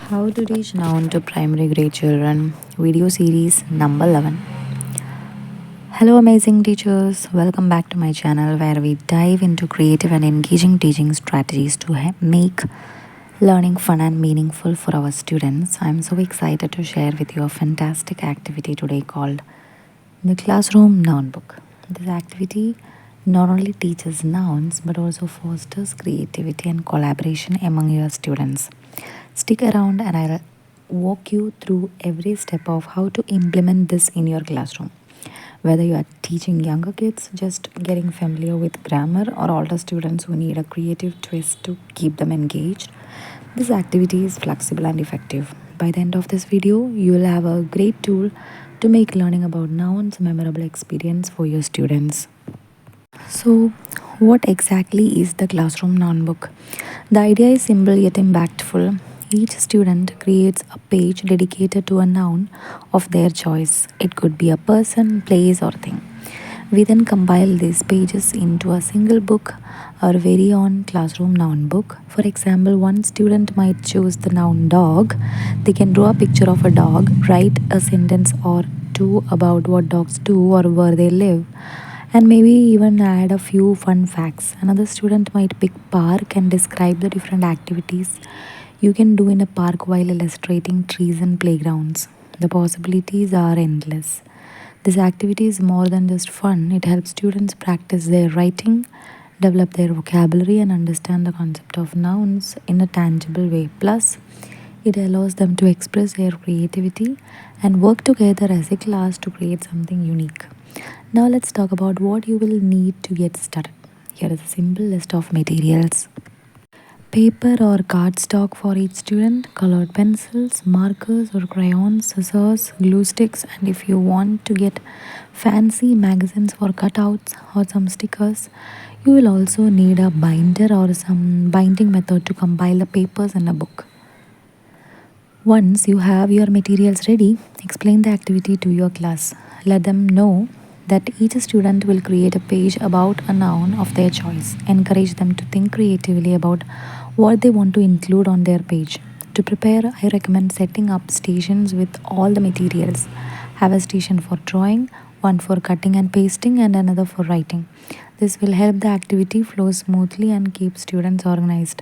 How to teach noun to primary grade children, video series number 11. Hello, amazing teachers. Welcome back to my channel where we dive into creative and engaging teaching strategies to make learning fun and meaningful for our students. I'm so excited to share with you a fantastic activity today called the Classroom Noun Book. This activity not only teaches nouns but also fosters creativity and collaboration among your students. Stick around and I'll walk you through every step of how to implement this in your classroom. Whether you are teaching younger kids, just getting familiar with grammar, or older students who need a creative twist to keep them engaged, this activity is flexible and effective. By the end of this video, you will have a great tool to make learning about nouns a memorable experience for your students. So, what exactly is the Classroom Noun Book? The idea is simple yet impactful. Each student creates a page dedicated to a noun of their choice. It could be a person, place, or thing. We then compile these pages into a single book, our very own classroom noun book. For example, one student might choose the noun dog. They can draw a picture of a dog, write a sentence or two about what dogs do or where they live, and maybe even add a few fun facts. Another student might pick park and describe the different activities you can do in a park while illustrating trees and playgrounds. The possibilities are endless. This activity is more than just fun, it helps students practice their writing, develop their vocabulary, and understand the concept of nouns in a tangible way. Plus, it allows them to express their creativity and work together as a class to create something unique. Now, let's talk about what you will need to get started. Here is a simple list of materials: paper or cardstock for each student, colored pencils, markers or crayons, scissors, glue sticks, and if you want to get fancy magazines for cutouts or some stickers, you will also need a binder or some binding method to compile the papers in a book. Once you have your materials ready, explain the activity to your class. Let them know that each student will create a page about a noun of their choice. Encourage them to think creatively about what they want to include on their page. To prepare, I recommend setting up stations with all the materials. Have a station for drawing, one for cutting and pasting, and another for writing. This will help the activity flow smoothly and keep students organized.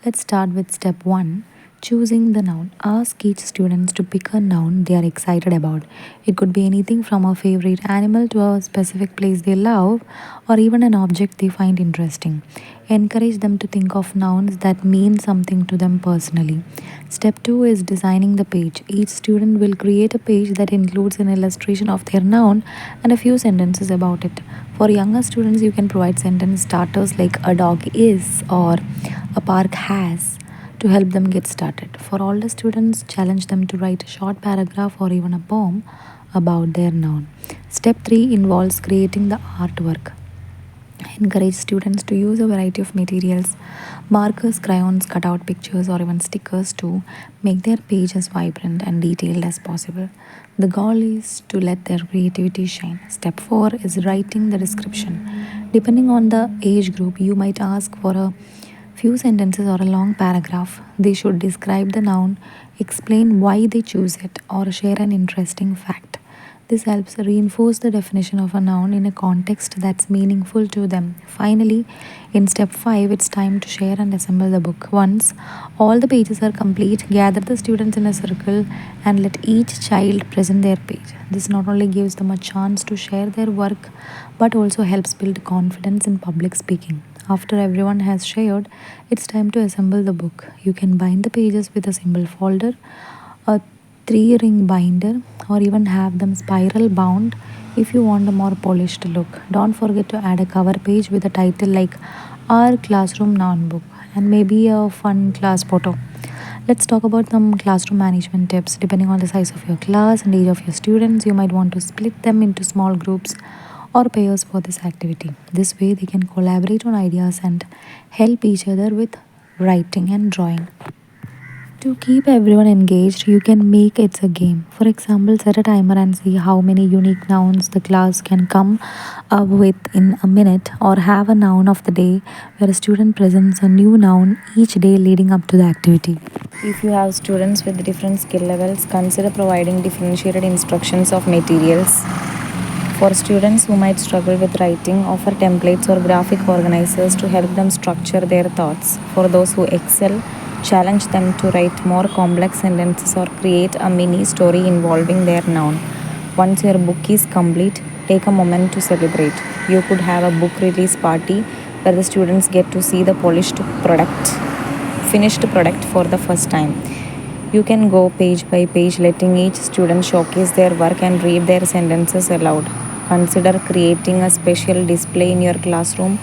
Let's start with step 1. Choosing the noun. Ask each student to pick a noun they are excited about. It could be anything from a favorite animal to a specific place they love, or even an object they find interesting. Encourage them to think of nouns that mean something to them personally. Step 2 is designing the page. Each student will create a page that includes an illustration of their noun and a few sentences about it. For younger students, you can provide sentence starters like a dog is or a park has to help them get started. For older students, challenge them to write a short paragraph or even a poem about their noun. Step 3 involves creating the artwork. Encourage students to use a variety of materials: markers, crayons, cutout pictures, or even stickers to make their page as vibrant and detailed as possible. The goal is to let their creativity shine. Step 4 is writing the description. Depending on the age group, you might ask for a few sentences or a long paragraph. They should describe the noun, explain why they choose it, or share an interesting fact. This helps reinforce the definition of a noun in a context that's meaningful to them. Finally, in step 5, it's time to share and assemble the book. Once all the pages are complete, gather the students in a circle and let each child present their page. This not only gives them a chance to share their work but also helps build confidence in public speaking. After everyone has shared, it's time to assemble the book. You can bind the pages with a simple folder, a 3-ring binder, or even have them spiral bound if you want a more polished look. Don't forget to add a cover page with a title like Our Classroom Noun Book and maybe a fun class photo. Let's talk about some classroom management tips. Depending on the size of your class and age of your students, you might want to split them into small groups or pairs for this activity. This way, they can collaborate on ideas and help each other with writing and drawing. To keep everyone engaged, you can make it a game. For example, set a timer and see how many unique nouns the class can come up with in a minute, or have a noun of the day where a student presents a new noun each day leading up to the activity. If you have students with different skill levels, consider providing differentiated instructions of materials. For students who might struggle with writing, offer templates or graphic organizers to help them structure their thoughts. For those who excel, challenge them to write more complex sentences or create a mini story involving their noun. Once your book is complete, take a moment to celebrate. You could have a book release party where the students get to see the finished product for the first time. You can go page by page, letting each student showcase their work and read their sentences aloud. Consider creating a special display in your classroom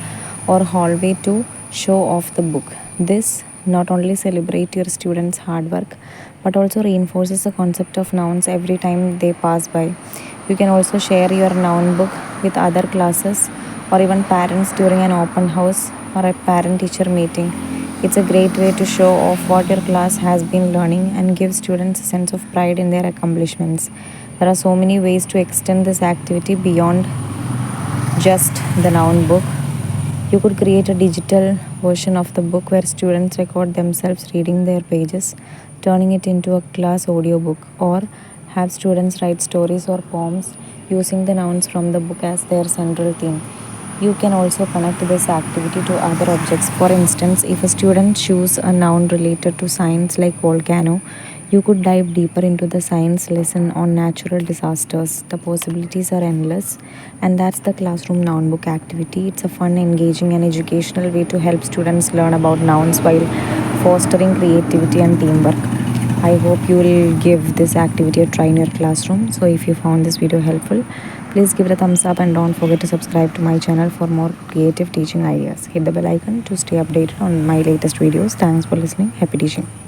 or hallway to show off the book. This not only celebrates your students' hard work but also reinforces the concept of nouns every time they pass by. You can also share your noun book with other classes or even parents during an open house or a parent teacher meeting. It's a great way to show off what your class has been learning and give students a sense of pride in their accomplishments. There are so many ways to extend this activity beyond just the noun book. You could create a digital version of the book where students record themselves reading their pages, turning it into a class audiobook, or have students write stories or poems using the nouns from the book as their central theme. You can also connect this activity to other objects. For instance, if a student chooses a noun related to science like volcano, you could dive deeper into the science lesson on natural disasters. The possibilities are endless, and that's the classroom noun book activity. It's a fun, engaging, and educational way to help students learn about nouns while fostering creativity and teamwork. I hope you will give this activity a try in your classroom. So, if you found this video helpful, please give it a thumbs up and don't forget to subscribe to my channel for more creative teaching ideas. Hit the bell icon to stay updated on my latest videos. Thanks for listening. Happy teaching.